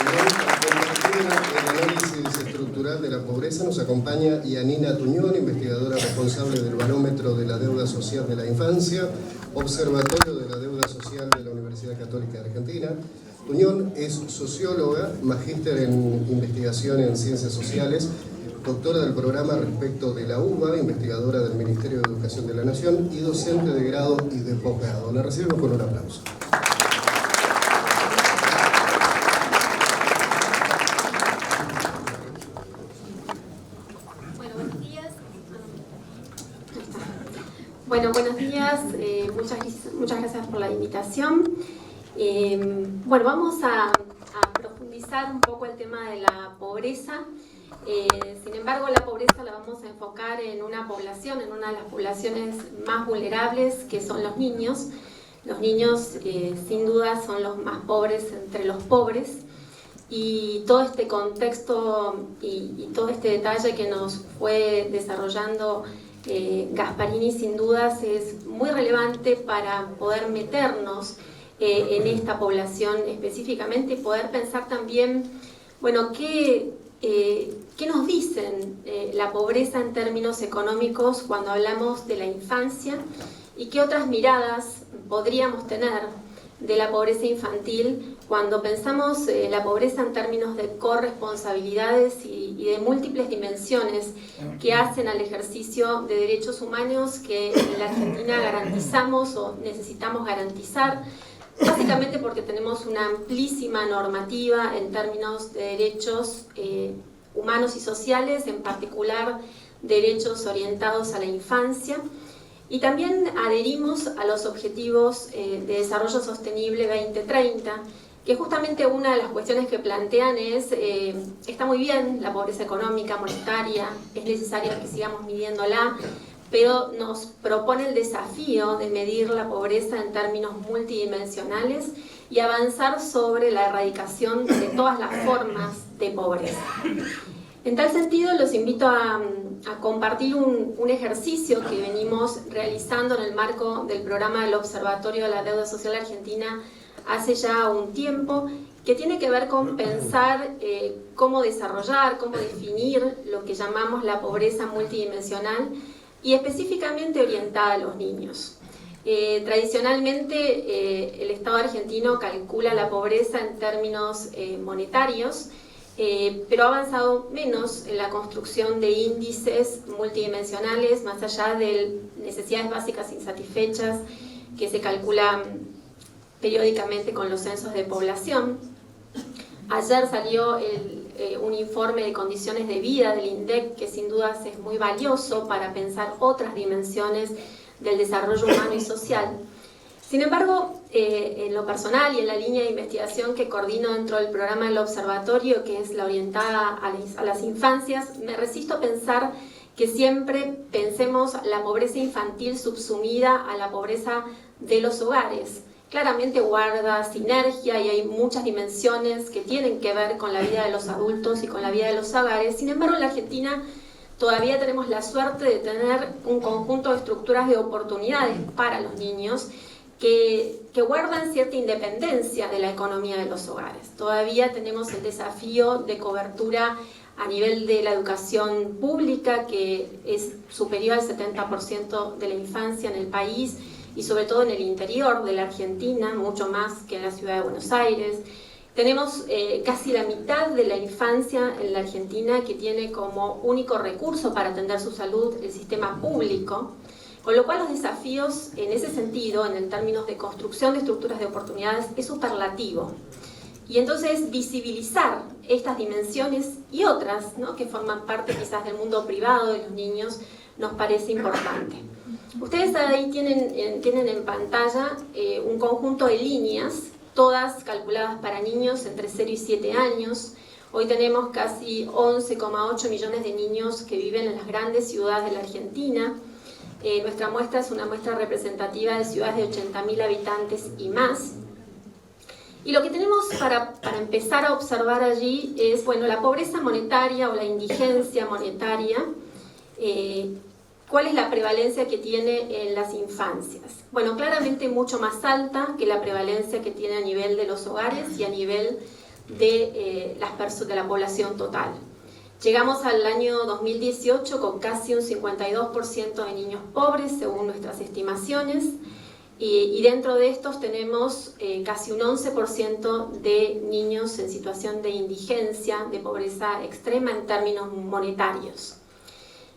el análisis estructural de la pobreza nos acompaña Yanina Tuñón, investigadora responsable del Barómetro de la Deuda Social de la Infancia, Observatorio de la Deuda Social de la Universidad Católica de Argentina. Tuñón es socióloga, magíster en investigación en ciencias sociales, doctora del programa respecto de la UBA, investigadora del Ministerio de Educación de la Nación y docente de grado y de posgrado. La recibimos con un aplauso. Bueno, buenos días, muchas gracias por la invitación. Bueno, vamos a profundizar un poco el tema de la pobreza. Sin embargo, la pobreza la vamos a enfocar en una población, en una de las poblaciones más vulnerables, que son los niños. Los niños, sin duda, son los más pobres entre los pobres. Y todo este contexto y todo este detalle que nos fue desarrollando Gasparini, sin dudas, es muy relevante para poder meternos en esta población específicamente y poder pensar también, bueno, ¿qué nos dicen la pobreza en términos económicos cuando hablamos de la infancia y qué otras miradas podríamos tener de la pobreza infantil cuando pensamos la pobreza en términos de corresponsabilidades y de múltiples dimensiones que hacen al ejercicio de derechos humanos que en la Argentina garantizamos o necesitamos garantizar, básicamente porque tenemos una amplísima normativa en términos de derechos humanos y sociales, en particular derechos orientados a la infancia. Y también adherimos a los Objetivos de Desarrollo Sostenible 2030, que justamente una de las cuestiones que plantean es, está muy bien la pobreza económica, monetaria, es necesario que sigamos midiéndola, pero nos propone el desafío de medir la pobreza en términos multidimensionales y avanzar sobre la erradicación de todas las formas de pobreza. En tal sentido, los invito a compartir un ejercicio que venimos realizando en el marco del programa del Observatorio de la Deuda Social Argentina hace ya un tiempo, que tiene que ver con pensar cómo desarrollar, cómo definir lo que llamamos la pobreza multidimensional y específicamente orientada a los niños. Tradicionalmente, el Estado argentino calcula la pobreza en términos monetarios, pero ha avanzado menos en la construcción de índices multidimensionales, más allá de necesidades básicas insatisfechas que se calculan periódicamente con los censos de población. Ayer salió un informe de condiciones de vida del INDEC, que sin dudas es muy valioso para pensar otras dimensiones del desarrollo humano y social. Sin embargo, en lo personal y en la línea de investigación que coordino dentro del programa del observatorio, que es la orientada a las infancias, me resisto a pensar que siempre pensemos la pobreza infantil subsumida a la pobreza de los hogares. Claramente guarda sinergia y hay muchas dimensiones que tienen que ver con la vida de los adultos y con la vida de los hogares. Sin embargo, en la Argentina todavía tenemos la suerte de tener un conjunto de estructuras de oportunidades para los niños que guardan cierta independencia de la economía de los hogares. Todavía tenemos el desafío de cobertura a nivel de la educación pública, que es superior al 70% de la infancia en el país y sobre todo en el interior de la Argentina, mucho más que en la ciudad de Buenos Aires. Tenemos casi la mitad de la infancia en la Argentina que tiene como único recurso para atender su salud el sistema público, con lo cual los desafíos en ese sentido, en términos de construcción de estructuras de oportunidades, es superlativo. Y entonces visibilizar estas dimensiones y otras, ¿no?, que forman parte quizás del mundo privado de los niños, nos parece importante. Ustedes ahí tienen en pantalla un conjunto de líneas, todas calculadas para niños entre 0 y 7 años. Hoy tenemos casi 11,8 millones de niños que viven en las grandes ciudades de la Argentina. Nuestra muestra es una muestra representativa de ciudades de 80.000 habitantes y más. Y lo que tenemos para empezar a observar allí es, bueno, la pobreza monetaria o la indigencia monetaria. ¿Cuál es la prevalencia que tiene en las infancias? Bueno, claramente mucho más alta que la prevalencia que tiene a nivel de los hogares y a nivel de la población total. Llegamos al año 2018 con casi un 52% de niños pobres, según nuestras estimaciones, y dentro de estos tenemos casi un 11% de niños en situación de indigencia, de pobreza extrema en términos monetarios.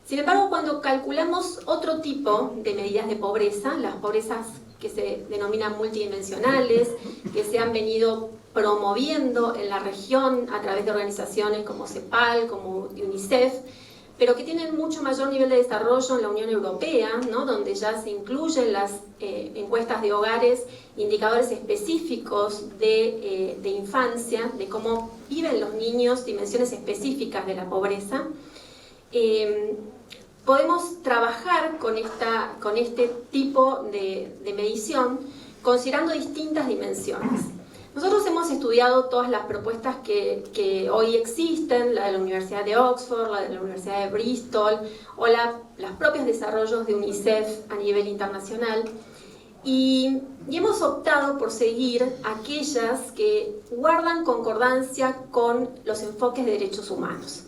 Sin embargo, cuando calculamos otro tipo de medidas de pobreza, las pobrezas que se denominan multidimensionales, que se han venido promoviendo en la región a través de organizaciones como CEPAL, como UNICEF, pero que tienen mucho mayor nivel de desarrollo en la Unión Europea, ¿no? Donde ya se incluyen las encuestas de hogares, indicadores específicos de infancia, de cómo viven los niños, dimensiones específicas de la pobreza. Podemos trabajar con este tipo de medición considerando distintas dimensiones. Nosotros hemos estudiado todas las propuestas que hoy existen, la de la Universidad de Oxford, la de la Universidad de Bristol, o los propios desarrollos de UNICEF a nivel internacional, y hemos optado por seguir aquellas que guardan concordancia con los enfoques de derechos humanos.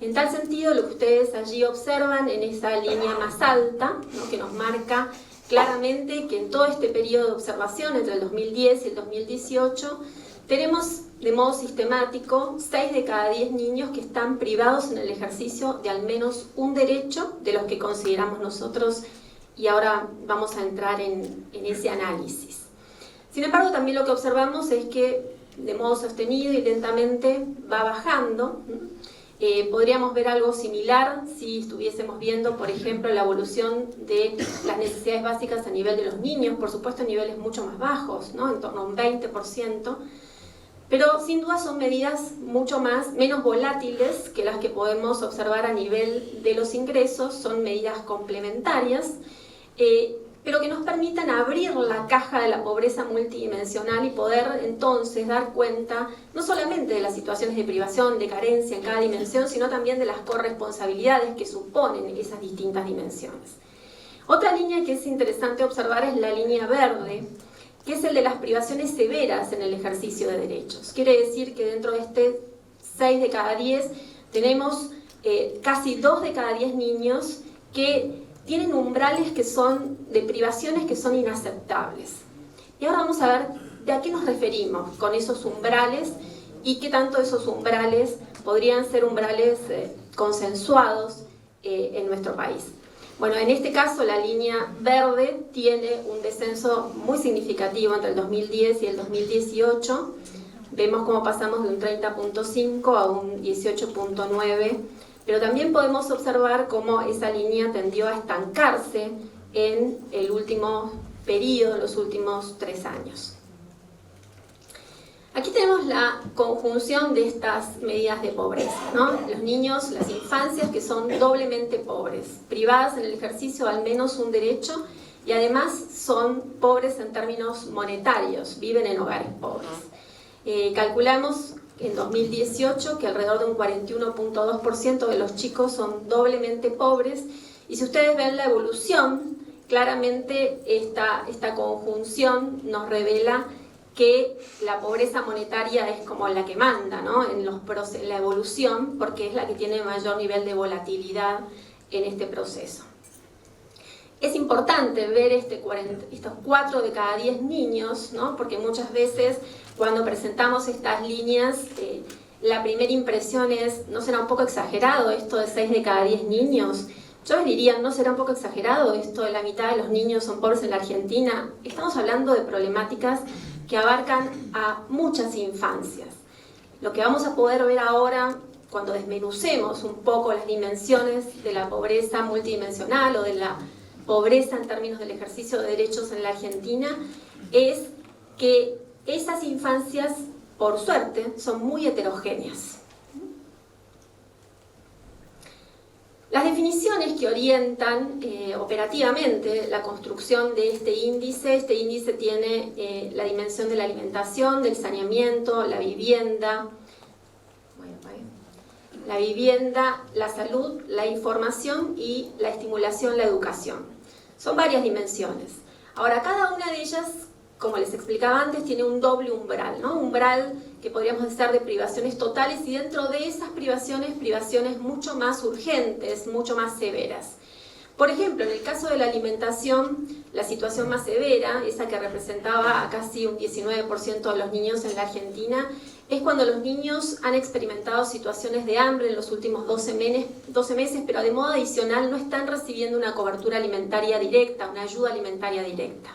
En tal sentido, lo que ustedes allí observan en esa línea más alta, ¿no?, que nos marca claramente que en todo este periodo de observación, entre el 2010 y el 2018, tenemos de modo sistemático 6 de cada 10 niños que están privados en el ejercicio de al menos un derecho de los que consideramos nosotros, y ahora vamos a entrar en ese análisis. Sin embargo, también lo que observamos es que de modo sostenido y lentamente va bajando. Podríamos ver algo similar si estuviésemos viendo, por ejemplo, la evolución de las necesidades básicas a nivel de los niños, por supuesto a niveles mucho más bajos, ¿no?, en torno a un 20%, pero sin duda son medidas mucho menos volátiles que las que podemos observar a nivel de los ingresos, son medidas complementarias, pero que nos permitan abrir la caja de la pobreza multidimensional y poder entonces dar cuenta no solamente de las situaciones de privación, de carencia en cada dimensión, sino también de las corresponsabilidades que suponen esas distintas dimensiones. Otra línea que es interesante observar es la línea verde, que es el de las privaciones severas en el ejercicio de derechos. Quiere decir que dentro de este 6 de cada 10 tenemos casi 2 de cada 10 niños que tienen umbrales que son de privaciones que son inaceptables. Y ahora vamos a ver de a qué nos referimos con esos umbrales y qué tanto esos umbrales podrían ser umbrales consensuados en nuestro país. Bueno, en este caso la línea verde tiene un descenso muy significativo entre el 2010 y el 2018. Vemos cómo pasamos de un 30.5 a un 18.9, pero también podemos observar cómo esa línea tendió a estancarse en el último periodo, los últimos 3 años. Aquí tenemos la conjunción de estas medidas de pobreza, ¿no? Los niños, las infancias que son doblemente pobres, privadas en el ejercicio de al menos un derecho, y además son pobres en términos monetarios, viven en hogares pobres. Calculamos en 2018 que alrededor de un 41.2% de los chicos son doblemente pobres, y si ustedes ven la evolución, claramente esta conjunción nos revela que la pobreza monetaria es como la que manda, ¿no?, en la evolución, porque es la que tiene mayor nivel de volatilidad en este proceso. Es importante ver estos 4 de cada 10 niños, ¿no?, porque muchas veces cuando presentamos estas líneas, la primera impresión es, ¿no será un poco exagerado esto de 6 de cada 10 niños? Yo les diría, ¿no será un poco exagerado esto de la mitad de los niños son pobres en la Argentina? Estamos hablando de problemáticas que abarcan a muchas infancias. Lo que vamos a poder ver ahora, cuando desmenucemos un poco las dimensiones de la pobreza multidimensional o de la pobreza en términos del ejercicio de derechos en la Argentina, es que esas infancias, por suerte, son muy heterogéneas. Las definiciones que orientan operativamente la construcción de este índice tiene la dimensión de la alimentación, del saneamiento, la vivienda, la salud, la información y la estimulación, la educación. Son varias dimensiones. Ahora, cada una de ellas como les explicaba antes, tiene un doble umbral, ¿no? Umbral que podríamos decir de privaciones totales, y dentro de esas privaciones mucho más urgentes, mucho más severas. Por ejemplo, en el caso de la alimentación, la situación más severa, esa que representaba a casi un 19% de los niños en la Argentina, es cuando los niños han experimentado situaciones de hambre en los últimos 12 meses, pero de modo adicional no están recibiendo una cobertura alimentaria directa, una ayuda alimentaria directa.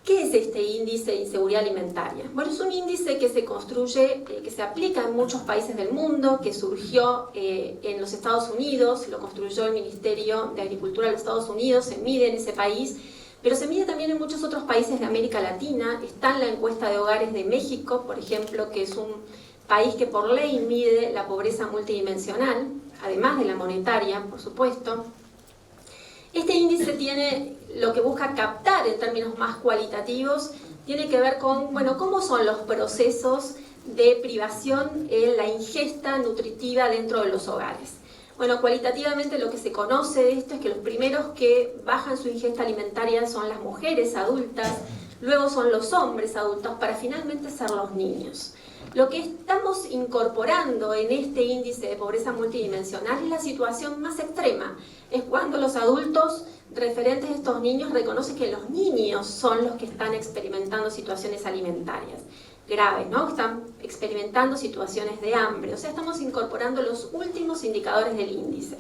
¿Qué es este índice de inseguridad alimentaria? Bueno, es un índice que se construye, que se aplica en muchos países del mundo, que surgió en los Estados Unidos, lo construyó el Ministerio de Agricultura de los Estados Unidos, se mide en ese país, pero se mide también en muchos otros países de América Latina. Está en la encuesta de hogares de México, por ejemplo, que es un país que por ley mide la pobreza multidimensional, además de la monetaria, por supuesto. Este índice tiene lo que busca captar en términos más cualitativos, tiene que ver con, bueno, cómo son los procesos de privación en la ingesta nutritiva dentro de los hogares. Bueno, cualitativamente lo que se conoce de esto es que los primeros que bajan su ingesta alimentaria son las mujeres adultas, luego son los hombres adultos, para finalmente ser los niños. Lo que estamos incorporando en este índice de pobreza multidimensional es la situación más extrema. Es cuando los adultos referentes de estos niños reconocen que los niños son los que están experimentando situaciones alimentarias graves, ¿no? Están experimentando situaciones de hambre. O sea, estamos incorporando los últimos indicadores del índice.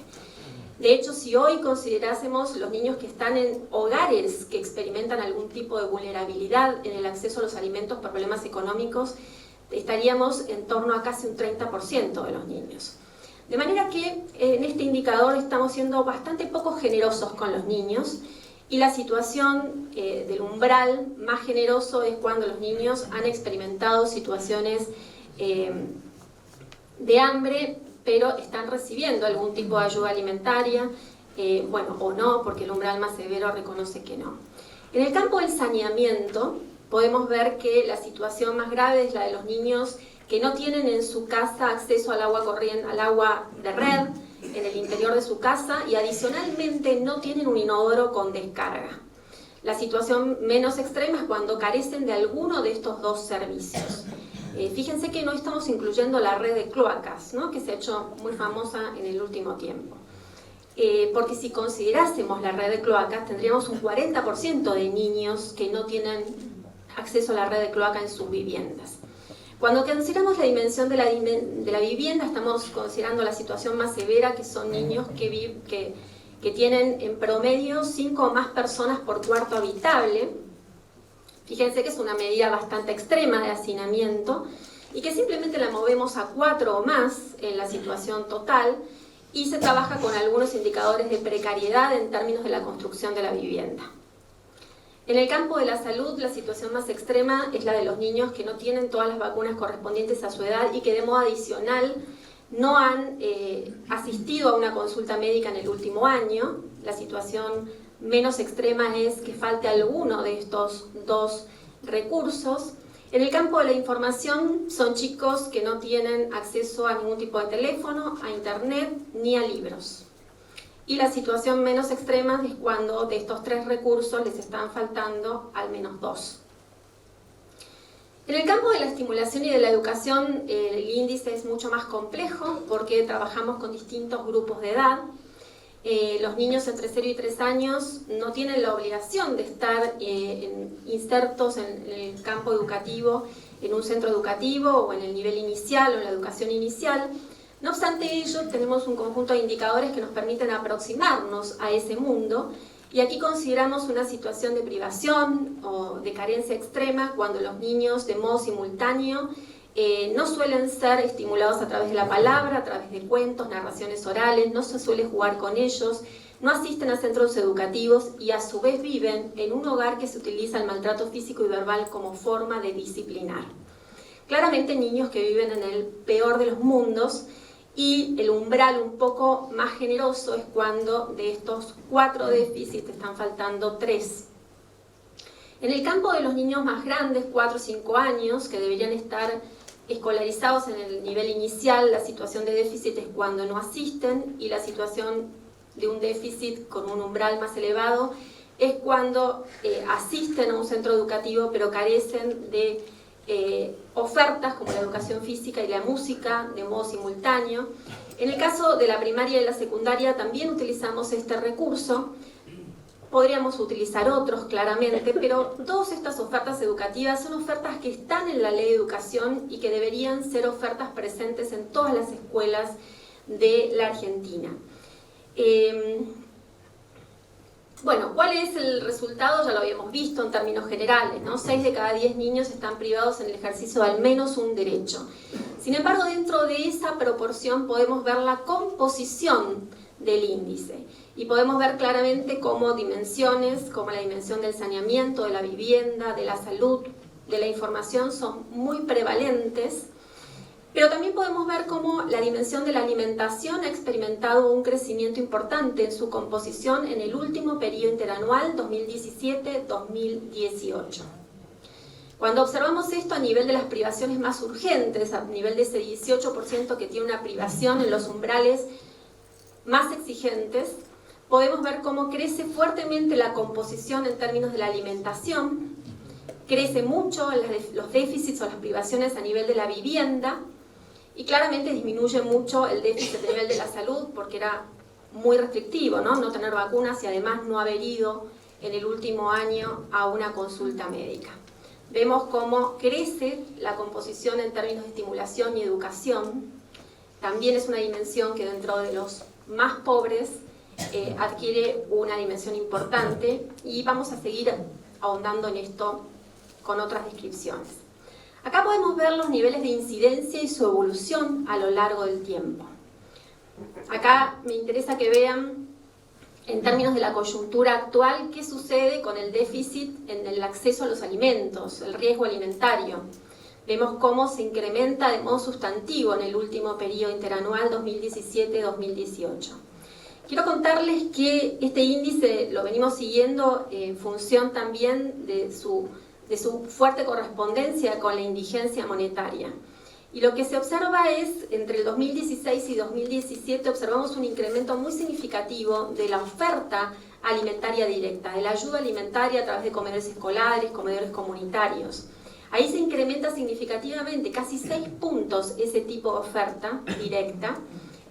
De hecho, si hoy considerásemos los niños que están en hogares que experimentan algún tipo de vulnerabilidad en el acceso a los alimentos por problemas económicos, estaríamos en torno a casi un 30% de los niños. De manera que en este indicador estamos siendo bastante poco generosos con los niños, y la situación del umbral más generoso es cuando los niños han experimentado situaciones de hambre, pero están recibiendo algún tipo de ayuda alimentaria, bueno, o no, porque el umbral más severo reconoce que no. En el campo del saneamiento, podemos ver que la situación más grave es la de los niños que no tienen en su casa acceso al agua corriente, al agua de red, en el interior de su casa, y adicionalmente no tienen un inodoro con descarga. La situación menos extrema es cuando carecen de alguno de estos dos servicios. Fíjense que no estamos incluyendo la red de cloacas, ¿no?, que se ha hecho muy famosa en el último tiempo. Porque si considerásemos la red de cloacas, tendríamos un 40% de niños que no tienen acceso a la red de cloaca en sus viviendas. Cuando consideramos la dimensión de la vivienda, estamos considerando la situación más severa, que son niños que tienen en promedio 5 o más personas por cuarto habitable. Fíjense que es una medida bastante extrema de hacinamiento y que simplemente la movemos a 4 o más en la situación total, y se trabaja con algunos indicadores de precariedad en términos de la construcción de la vivienda. En el campo de la salud, la situación más extrema es la de los niños que no tienen todas las vacunas correspondientes a su edad y que de modo adicional no han asistido a una consulta médica en el último año. La situación menos extrema es que falte alguno de estos dos recursos. En el campo de la información, son chicos que no tienen acceso a ningún tipo de teléfono, a internet ni a libros. Y la situación menos extrema es cuando de estos 3 recursos les están faltando al menos 2. En el campo de la estimulación y de la educación, el índice es mucho más complejo porque trabajamos con distintos grupos de edad. Los niños entre 0 y 3 años no tienen la obligación de estar insertos en el campo educativo, en un centro educativo o en el nivel inicial o en la educación inicial. No obstante ello, tenemos un conjunto de indicadores que nos permiten aproximarnos a ese mundo, y aquí consideramos una situación de privación o de carencia extrema cuando los niños de modo simultáneo no suelen ser estimulados a través de la palabra, a través de cuentos, narraciones orales, no se suele jugar con ellos, no asisten a centros educativos y a su vez viven en un hogar que se utiliza el maltrato físico y verbal como forma de disciplinar. Claramente niños que viven en el peor de los mundos, y el umbral un poco más generoso es cuando de estos 4 déficits están faltando 3. En el campo de los niños más grandes, 4 o 5 años, que deberían estar escolarizados en el nivel inicial, la situación de déficit es cuando no asisten, y la situación de un déficit con un umbral más elevado es cuando asisten a un centro educativo pero carecen de ofertas como la educación física y la música de modo simultáneo. En el caso de la primaria y la secundaria también utilizamos este recurso. Podríamos utilizar otros, claramente, pero todas estas ofertas educativas son ofertas que están en la Ley de Educación y que deberían ser ofertas presentes en todas las escuelas de la Argentina. Bueno, ¿cuál es el resultado? Ya lo habíamos visto en términos generales, ¿no? 6 de cada 10 niños están privados en el ejercicio de al menos un derecho. Sin embargo, dentro de esa proporción podemos ver la composición del índice y podemos ver claramente cómo dimensiones, como la dimensión del saneamiento, de la vivienda, de la salud, de la información son muy prevalentes. Pero también podemos ver cómo la dimensión de la alimentación ha experimentado un crecimiento importante en su composición en el último periodo interanual 2017-2018. Cuando observamos esto a nivel de las privaciones más urgentes, a nivel de ese 18% que tiene una privación en los umbrales más exigentes, podemos ver cómo crece fuertemente la composición en términos de la alimentación, crece mucho los déficits o las privaciones a nivel de la vivienda, y claramente disminuye mucho el déficit a nivel de la salud porque era muy restrictivo, ¿no? No tener vacunas y además no haber ido en el último año a una consulta médica. Vemos cómo crece la composición en términos de estimulación y educación. También es una dimensión que dentro de los más pobres adquiere una dimensión importante y vamos a seguir ahondando en esto con otras descripciones. Acá podemos ver los niveles de incidencia y su evolución a lo largo del tiempo. Acá me interesa que vean, en términos de la coyuntura actual, qué sucede con el déficit en el acceso a los alimentos, el riesgo alimentario. Vemos cómo se incrementa de modo sustantivo en el último periodo interanual 2017-2018. Quiero contarles que este índice lo venimos siguiendo en función también de su fuerte correspondencia con la indigencia monetaria. Y lo que se observa es, entre el 2016 y 2017, observamos un incremento muy significativo de la oferta alimentaria directa, de la ayuda alimentaria a través de comedores escolares, comedores comunitarios. Ahí se incrementa significativamente, casi 6 puntos, ese tipo de oferta directa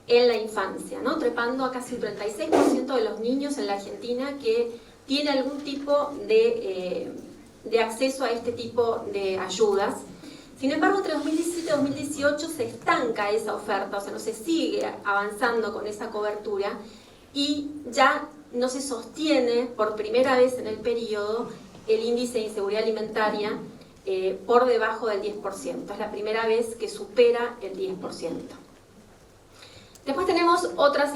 en la infancia, ¿no? Trepando a casi un 36% de los niños en la Argentina que tiene algún tipo de acceso a este tipo de ayudas. Sin embargo, entre 2017 y 2018 se estanca esa oferta, o sea, no se sigue avanzando con esa cobertura y ya no se sostiene por primera vez en el periodo el índice de inseguridad alimentaria por debajo del 10%. Es la primera vez que supera el 10%. Después tenemos otras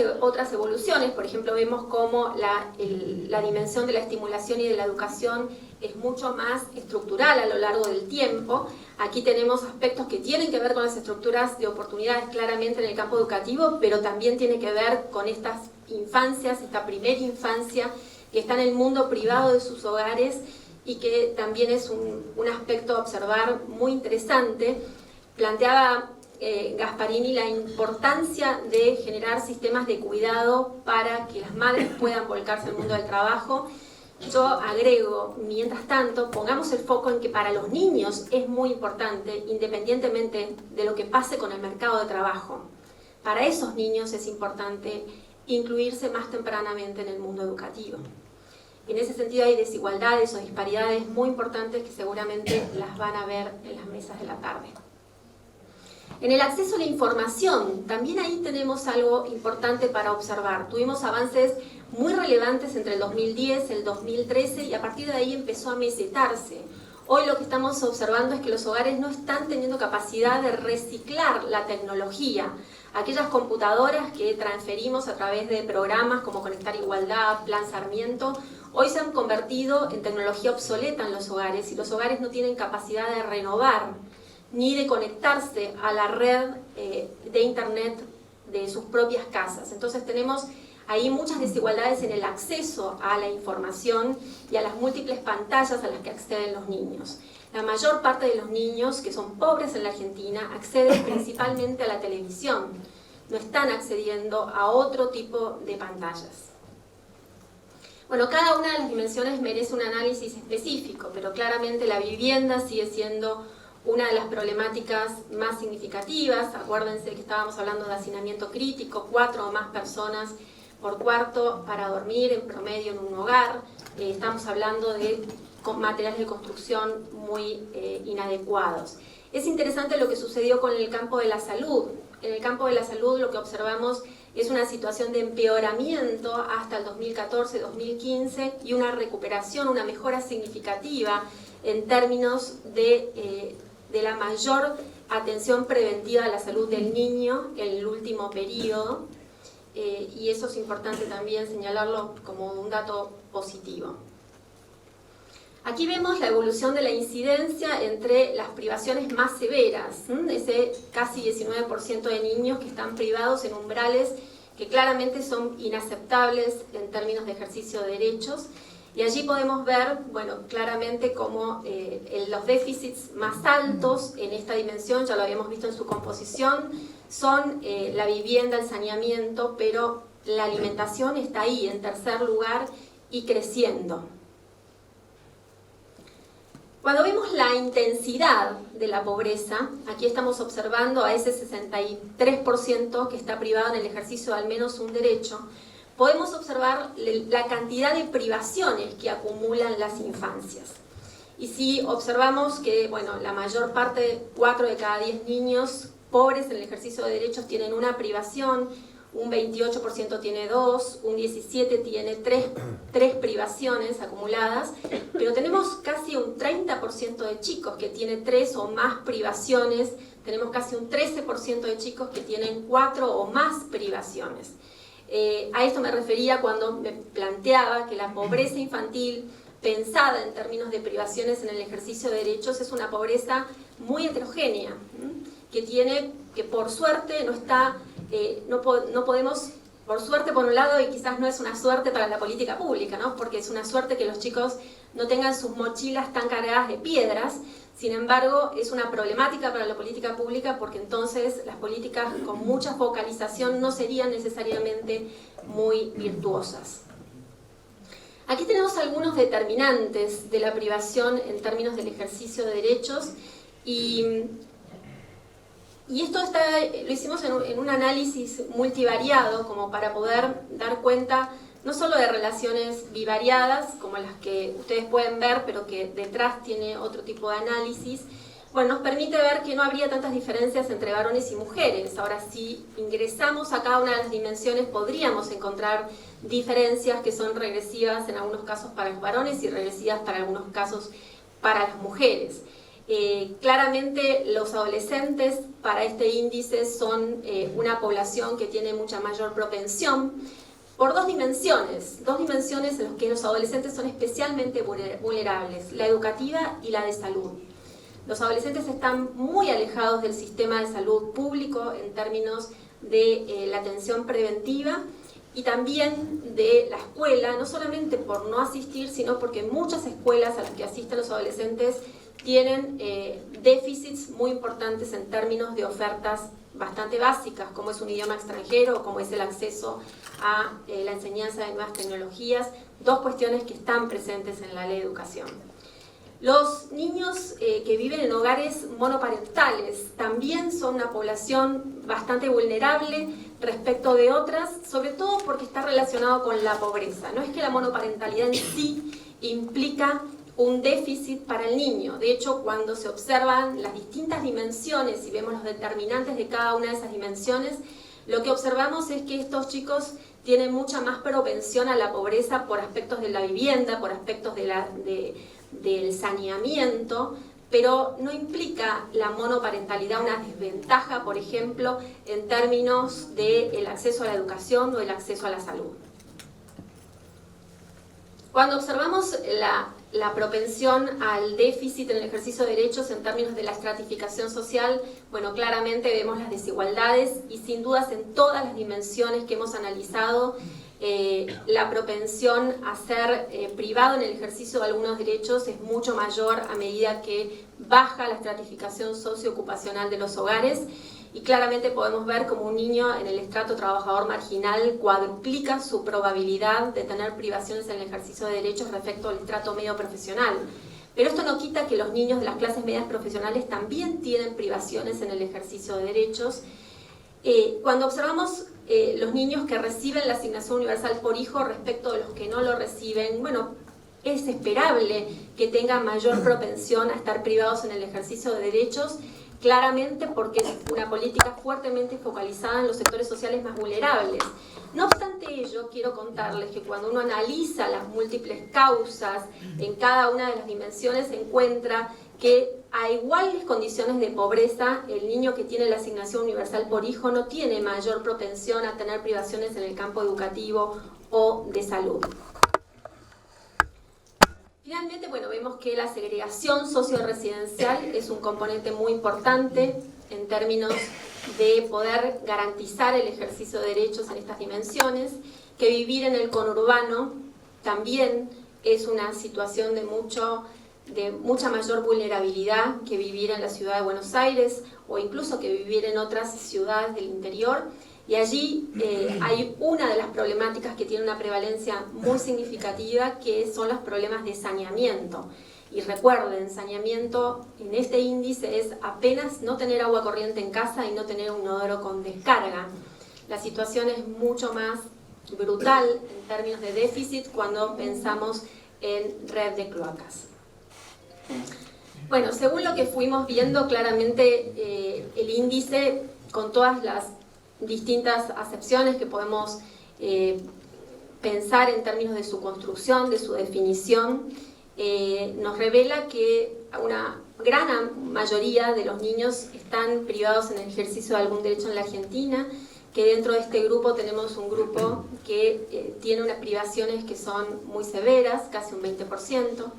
evoluciones, por ejemplo, vemos cómo la dimensión de la estimulación y de la educación es mucho más estructural a lo largo del tiempo. Aquí tenemos aspectos que tienen que ver con las estructuras de oportunidades claramente en el campo educativo, pero también tiene que ver con estas infancias, esta primera infancia que está en el mundo privado de sus hogares y que también es un aspecto a observar muy interesante. Planteaba Gasparini la importancia de generar sistemas de cuidado para que las madres puedan volcarse al mundo del trabajo. Yo agrego, mientras tanto, pongamos el foco en que para los niños es muy importante, independientemente de lo que pase con el mercado de trabajo. Para esos niños es importante incluirse más tempranamente en el mundo educativo. En ese sentido hay desigualdades o disparidades muy importantes que seguramente las van a ver en las mesas de la tarde. En el acceso a la información, también ahí tenemos algo importante para observar. Tuvimos avances muy relevantes entre el 2010 y el 2013 y a partir de ahí empezó a mesetarse. Hoy lo que estamos observando es que los hogares no están teniendo capacidad de reciclar la tecnología. Aquellas computadoras que transferimos a través de programas como Conectar Igualdad, Plan Sarmiento, hoy se han convertido en tecnología obsoleta en los hogares y los hogares no tienen capacidad de renovar ni de conectarse a la red de internet de sus propias casas. Entonces tenemos ahí muchas desigualdades en el acceso a la información y a las múltiples pantallas a las que acceden los niños. La mayor parte de los niños que son pobres en la Argentina acceden principalmente a la televisión, no están accediendo a otro tipo de pantallas. Bueno, cada una de las dimensiones merece un análisis específico, pero claramente la vivienda sigue siendo una de las problemáticas más significativas. Acuérdense que estábamos hablando de hacinamiento crítico, 4 o más personas por cuarto para dormir en promedio en un hogar. Estamos hablando de materiales de construcción muy inadecuados. Es interesante lo que sucedió con el campo de la salud. En el campo de la salud lo que observamos es una situación de empeoramiento hasta el 2014-2015 y una recuperación, una mejora significativa en términos de la mayor atención preventiva a la salud del niño en el último periodo, y eso es importante también señalarlo como un dato positivo. Aquí vemos la evolución de la incidencia entre las privaciones más severas, ese casi 19% de niños que están privados en umbrales que claramente son inaceptables en términos de ejercicio de derechos. Y allí podemos ver, bueno, claramente cómo los déficits más altos en esta dimensión, ya lo habíamos visto en su composición, son la vivienda, el saneamiento, pero la alimentación está ahí en tercer lugar y creciendo. Cuando vemos la intensidad de la pobreza, aquí estamos observando a ese 63% que está privado en el ejercicio de al menos un derecho, podemos observar la cantidad de privaciones que acumulan las infancias. Y si observamos que, bueno, la mayor parte, 4 de cada 10 niños pobres en el ejercicio de derechos tienen una privación, un 28% tiene 2, un 17% tiene 3 privaciones acumuladas, pero tenemos casi un 30% de chicos que tienen 3 o más privaciones, tenemos casi un 13% de chicos que tienen 4 o más privaciones. A esto me refería cuando me planteaba que la pobreza infantil, pensada en términos de privaciones en el ejercicio de derechos, es una pobreza muy heterogénea, que por suerte no está, no podemos, por suerte por un lado, y quizás no es una suerte para la política pública, ¿no? Porque es una suerte que los chicos no tengan sus mochilas tan cargadas de piedras. Sin embargo, es una problemática para la política pública porque entonces las políticas con mucha focalización no serían necesariamente muy virtuosas. Aquí tenemos algunos determinantes de la privación en términos del ejercicio de derechos y esto lo hicimos en un análisis multivariado como para poder dar cuenta no solo de relaciones bivariadas, como las que ustedes pueden ver, pero que detrás tiene otro tipo de análisis. Bueno, nos permite ver que no habría tantas diferencias entre varones y mujeres. Ahora, si ingresamos a cada una de las dimensiones, podríamos encontrar diferencias que son regresivas en algunos casos para los varones y regresivas para algunos casos para las mujeres. Claramente los adolescentes para este índice son una población que tiene mucha mayor propensión por dos dimensiones en las que los adolescentes son especialmente vulnerables, la educativa y la de salud. Los adolescentes están muy alejados del sistema de salud público en términos de la atención preventiva y también de la escuela, no solamente por no asistir, sino porque muchas escuelas a las que asisten los adolescentes tienen déficits muy importantes en términos de ofertas bastante básicas, como es un idioma extranjero, como es el acceso a la enseñanza de nuevas tecnologías, dos cuestiones que están presentes en la ley de educación. Los niños que viven en hogares monoparentales también son una población bastante vulnerable respecto de otras, sobre todo porque está relacionado con la pobreza. No es que la monoparentalidad en sí implica un déficit para el niño. De hecho, cuando se observan las distintas dimensiones y vemos los determinantes de cada una de esas dimensiones, lo que observamos es que estos chicos tienen mucha más propensión a la pobreza por aspectos de la vivienda, por aspectos del saneamiento, pero no implica la monoparentalidad una desventaja, por ejemplo, en términos del acceso a la educación o el acceso a la salud. Cuando observamos la propensión al déficit en el ejercicio de derechos en términos de la estratificación social, bueno, claramente vemos las desigualdades y sin dudas en todas las dimensiones que hemos analizado, la propensión a ser privado en el ejercicio de algunos derechos es mucho mayor a medida que baja la estratificación socioocupacional de los hogares. y claramente podemos ver como un niño en el estrato trabajador marginal cuadruplica su probabilidad de tener privaciones en el ejercicio de derechos respecto al estrato medio profesional. Pero esto no quita que los niños de las clases medias profesionales también tienen privaciones en el ejercicio de derechos. Cuando observamos los niños que reciben la asignación universal por hijo respecto de los que no lo reciben, bueno, es esperable que tengan mayor propensión a estar privados en el ejercicio de derechos, claramente porque es una política fuertemente focalizada en los sectores sociales más vulnerables. No obstante ello, quiero contarles que cuando uno analiza las múltiples causas en cada una de las dimensiones, se encuentra que a iguales condiciones de pobreza, el niño que tiene la asignación universal por hijo no tiene mayor propensión a tener privaciones en el campo educativo o de salud. Finalmente, bueno, vemos que la segregación socio-residencial es un componente muy importante en términos de poder garantizar el ejercicio de derechos en estas dimensiones, que vivir en el conurbano también es una situación de mucha mayor vulnerabilidad que vivir en la ciudad de Buenos Aires o incluso que vivir en otras ciudades del interior. Y allí hay una de las problemáticas que tiene una prevalencia muy significativa, que son los problemas de saneamiento. Y recuerden, saneamiento en este índice es apenas no tener agua corriente en casa y no tener un inodoro con descarga. La situación es mucho más brutal en términos de déficit cuando pensamos en red de cloacas. Bueno, según lo que fuimos viendo, claramente el índice, con todas las distintas acepciones que podemos pensar en términos de su construcción, de su definición, nos revela que una gran mayoría de los niños están privados en el ejercicio de algún derecho en la Argentina, que dentro de este grupo tenemos un grupo que tiene unas privaciones que son muy severas, casi un 20%.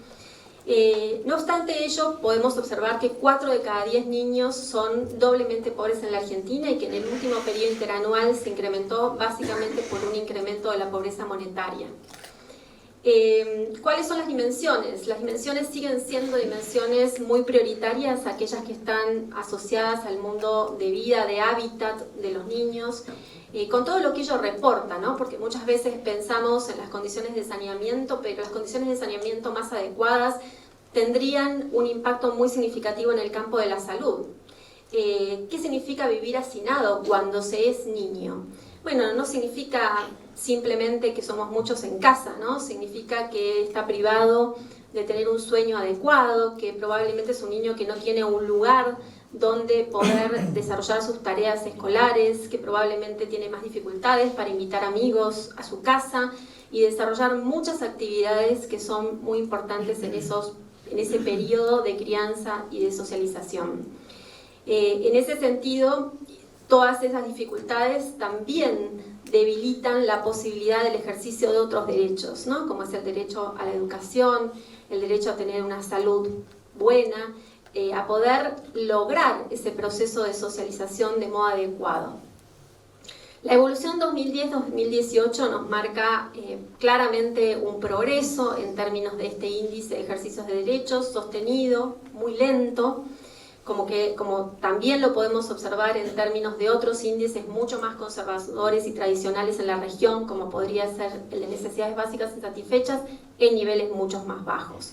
No obstante ello, podemos observar que 4 de cada 10 niños son doblemente pobres en la Argentina y que en el último periodo interanual se incrementó básicamente por un incremento de la pobreza monetaria. ¿Cuáles son las dimensiones? Las dimensiones siguen siendo dimensiones muy prioritarias, aquellas que están asociadas al mundo de vida, de hábitat de los niños, con todo lo que ello reporta, ¿no? Porque muchas veces pensamos en las condiciones de saneamiento, pero las condiciones de saneamiento más adecuadas tendrían un impacto muy significativo en el campo de la salud. ¿Qué significa vivir hacinado cuando se es niño? Bueno, no significa simplemente que somos muchos en casa, ¿no? Significa que está privado de tener un sueño adecuado, que probablemente es un niño que no tiene un lugar donde poder desarrollar sus tareas escolares, que probablemente tiene más dificultades para invitar amigos a su casa y desarrollar muchas actividades que son muy importantes en ese periodo de crianza y de socialización. En ese sentido, todas esas dificultades también debilitan la posibilidad del ejercicio de otros derechos, ¿no? Como es el derecho a la educación, el derecho a tener una salud buena, a poder lograr ese proceso de socialización de modo adecuado. La evolución 2010-2018 nos marca claramente un progreso en términos de este índice de ejercicios de derechos, sostenido, muy lento, como también lo podemos observar en términos de otros índices mucho más conservadores y tradicionales en la región, como podría ser el de necesidades básicas insatisfechas, en niveles mucho más bajos,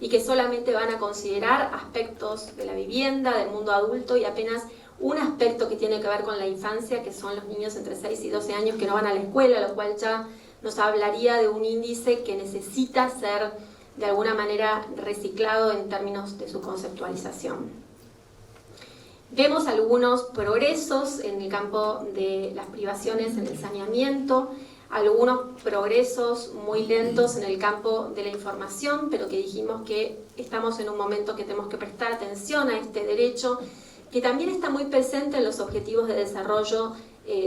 y que solamente van a considerar aspectos de la vivienda, del mundo adulto, y apenas un aspecto que tiene que ver con la infancia, que son los niños entre 6 y 12 años que no van a la escuela, lo cual ya nos hablaría de un índice que necesita ser de alguna manera reciclado en términos de su conceptualización. Vemos algunos progresos en el campo de las privaciones en el saneamiento, algunos progresos muy lentos en el campo de la información, pero que dijimos que estamos en un momento que tenemos que prestar atención a este derecho, que también está muy presente en los Objetivos de Desarrollo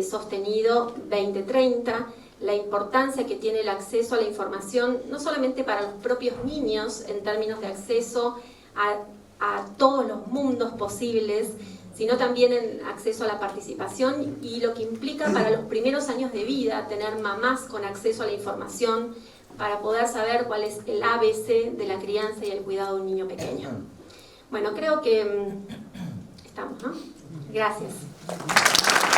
Sostenido 2030, la importancia que tiene el acceso a la información, no solamente para los propios niños en términos de acceso a todos los mundos posibles, sino también en acceso a la participación y lo que implica para los primeros años de vida tener mamás con acceso a la información para poder saber cuál es el ABC de la crianza y el cuidado de un niño pequeño. Bueno, creo que estamos, ¿no? Gracias. Gracias.